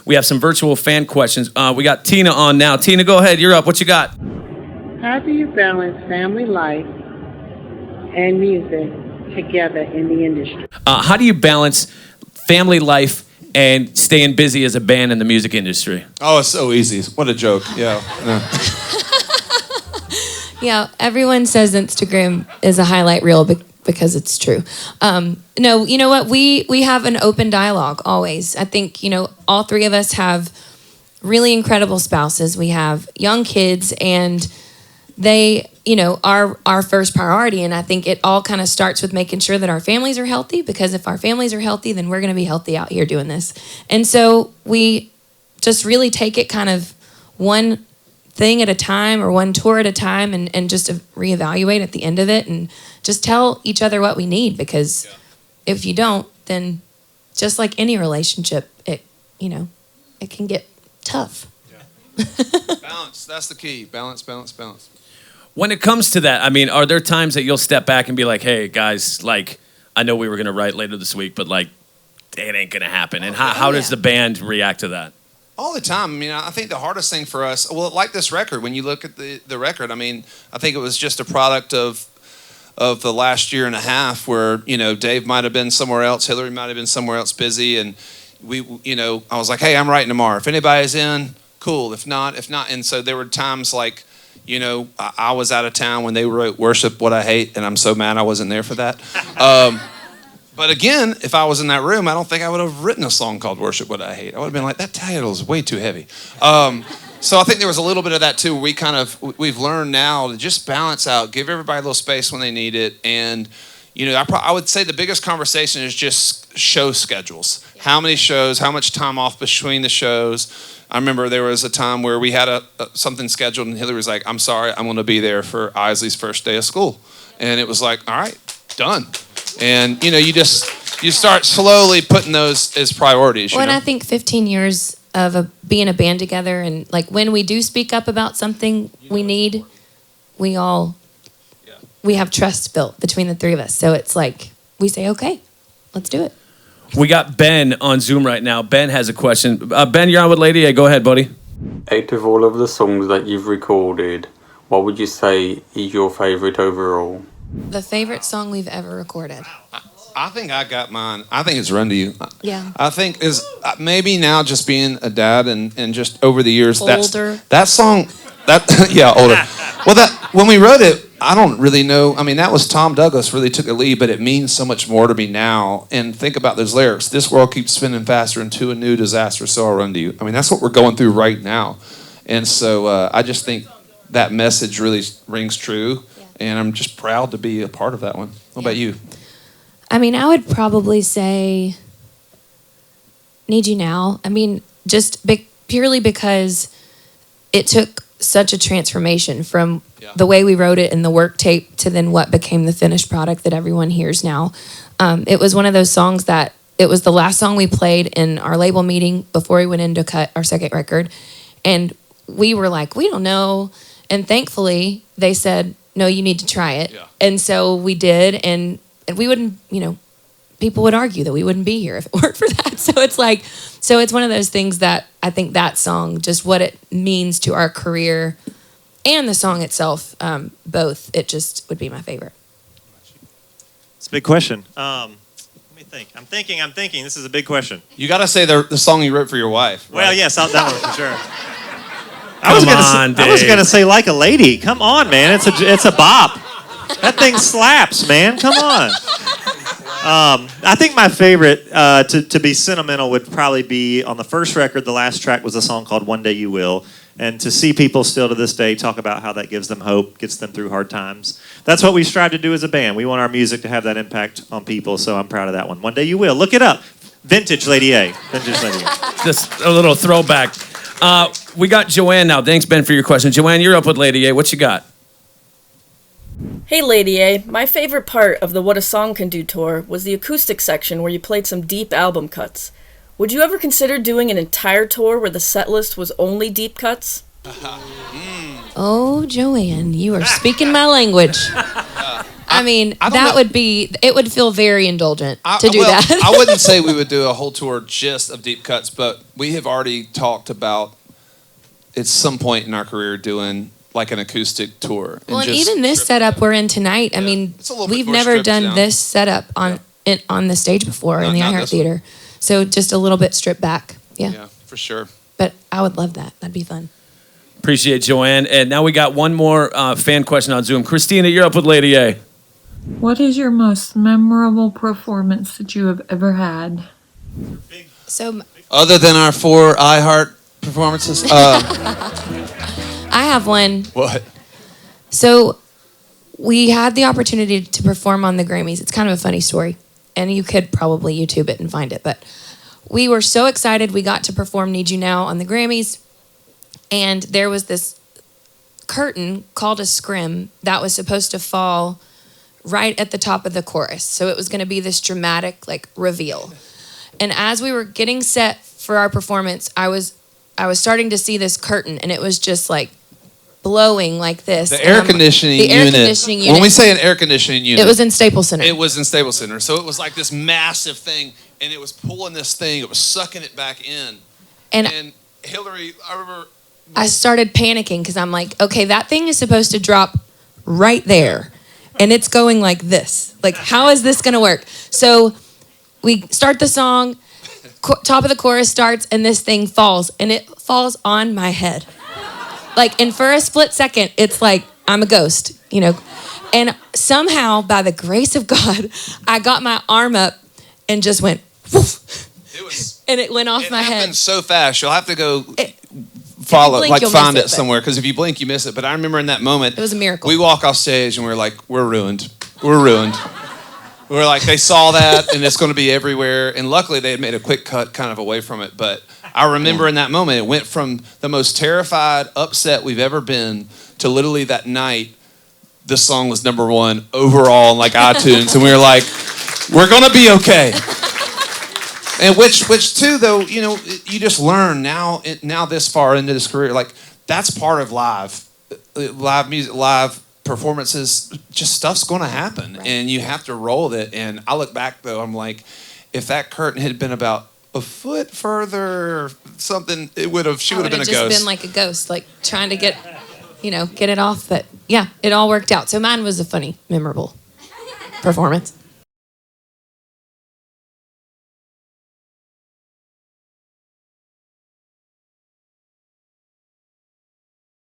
We have some virtual fan questions. We got Tina on now. Tina, go ahead. You're up. What you got? How do you balance family life and music together in the industry? How do you balance family life and staying busy as a band in the music industry? Oh, it's so easy. What a joke. Yeah. Yeah, everyone says Instagram is a highlight reel because it's true. No, you know what? We have an open dialogue always. I think, all three of us have really incredible spouses. We have young kids, and they, are our first priority. And I think it all kind of starts with making sure that our families are healthy, because if our families are healthy, then we're going to be healthy out here doing this. And so we just really take it kind of one thing at a time or one tour at a time, and just reevaluate at the end of it and just tell each other what we need, because if you don't, then just like any relationship, it can get tough. Yeah. Balance, that's the key. Balance. When it comes to that, I mean, are there times that you'll step back and be like, hey, guys, like, I know we were going to write later this week, but, like, it ain't going to happen. And how does the band react to that? All the time. I mean, I think the hardest thing for us, like this record, when you look at the record, I mean, I think it was just a product of the last year and a half where, Dave might have been somewhere else, Hillary might have been somewhere else busy, and I was like, hey, I'm writing tomorrow. If anybody's in, cool. If not. And so there were times like, I was out of town when they wrote Worship What I Hate, and I'm so mad I wasn't there for that. But again, if I was in that room, I don't think I would have written a song called Worship What I Hate. I would have been like, that title is way too heavy. So I think there was a little bit of that too. We've learned now to just balance out, give everybody a little space when they need it. And, I would say the biggest conversation is just show schedules. How many shows, how much time off between the shows. I remember there was a time where we had something scheduled, and Hillary was like, I'm sorry, I'm going to be there for Isley's first day of school. And it was like, all right, done. And, you start slowly putting those as priorities. And I think 15 years of being a band together, and like when we do speak up about something we need, we have trust built between the three of us. So it's like, we say, okay, let's do it. We got Ben on Zoom right now. Ben has a question. Ben, you're on with Lady A. Go ahead, buddy. Out of all of the songs that you've recorded, what would you say is your favorite overall? The favorite song we've ever recorded. I think I got mine. I think it's Run to You. Yeah. I think is maybe now just being a dad and just over the years. Older. That song, older. Well, when we wrote it, I don't really know. I mean, that was Tom Douglas really took a lead, but it means so much more to me now. And think about those lyrics. This world keeps spinning faster into a new disaster, so I'll run to you. I mean, that's what we're going through right now. And so I just think that message really rings true. Yeah. And I'm just proud to be a part of that one. What about you? I mean, I would probably say Need You Now. I mean, just purely because it took such a transformation from the way we wrote it in the work tape to then what became the finished product that everyone hears now. It was one of those songs that it was the last song we played in our label meeting before we went in to cut our second record. And we were like, we don't know. And thankfully, they said, no, you need to try it. Yeah. And so we did. And we wouldn't, people would argue that we wouldn't be here if it weren't for that. So it's one of those things that I think that song, just what it means to our career and the song itself, both, it just would be my favorite. It's a big question. Let me think. I'm thinking. This is a big question. You got to say the song you wrote for your wife. Right? Well, yes, that one for sure. I was gonna say Like a Lady. Come on, man. It's a bop. That thing slaps, man. Come on. I think my favorite, to be sentimental, would probably be on the first record. The last track was a song called One Day You Will. And to see people still to this day talk about how that gives them hope, gets them through hard times. That's what we strive to do as a band. We want our music to have that impact on people, so I'm proud of that one. One Day You Will. Look it up. Vintage Lady A. Vintage Lady A. Just a little throwback. We got Joanne now. Thanks, Ben, for your question. Joanne, you're up with Lady A. What you got? Hey, Lady A. My favorite part of the What a Song Can Do tour was the acoustic section where you played some deep album cuts. Would you ever consider doing an entire tour where the set list was only deep cuts? Oh, Joanne, you are speaking my language. I mean, I don't that know. it would feel very indulgent to do well, that. I wouldn't say we would do a whole tour just of deep cuts, but we have already talked about at some point in our career doing like an acoustic tour. Well, and even this setup we're in tonight, I mean, we've never done this setup on the stage before in the iHeart Theater. So just a little bit stripped back. Yeah. Yeah, for sure. But I would love that. That'd be fun. Appreciate Joanne. And now we got one more fan question on Zoom. Christina, you're up with Lady A. What is your most memorable performance that you have ever had? So, other than our 4 iHeart performances, I have one. what? So we had the opportunity to perform on the Grammys. It's kind of a funny story, and you could probably YouTube it and find it. But we were so excited we got to perform Need You Now on the Grammys, and there was this curtain called a scrim that was supposed to fall right at the top of the chorus. So it was going to be this dramatic like reveal. And as we were getting set for our performance, I was starting to see this curtain, and it was just like blowing like this. The air conditioning unit. When we say an air conditioning unit, it was in Staples Center. It was in Staples Center. So it was like this massive thing, and it was pulling this thing. It was sucking it back in. And Hillary, I remember. I started panicking because I'm like, okay, that thing is supposed to drop right there, and it's going like this. Like, how is this going to work? So we start the song, top of the chorus starts, and this thing falls, and it falls on my head. Like, and for a split second, it's like I'm a ghost, you know. And somehow, by the grace of God, I got my arm up and just went, woof, and it went off my head. It happened so fast. You'll have to go follow, blink, like find it somewhere, because if you blink, you miss it. But I remember in that moment, it was a miracle. We walk off stage and we're like, we're ruined. We're ruined. We're like, they saw that and it's going to be everywhere. And luckily, they had made a quick cut kind of away from it. But I remember in that moment, it went from the most terrified, upset we've ever been to literally that night, this song was #1 overall on like iTunes. And we were like, we're going to be okay. And which too, though, you know, you just learn now this far into this career, like that's part of live music, live performances, just stuff's going to happen. Right. And you have to roll with it. And I look back, though, I'm like, if that curtain had been about a foot further or something, she would have been a ghost. Just been like a ghost, like trying to get it off. But yeah, it all worked out. So mine was a funny, memorable performance.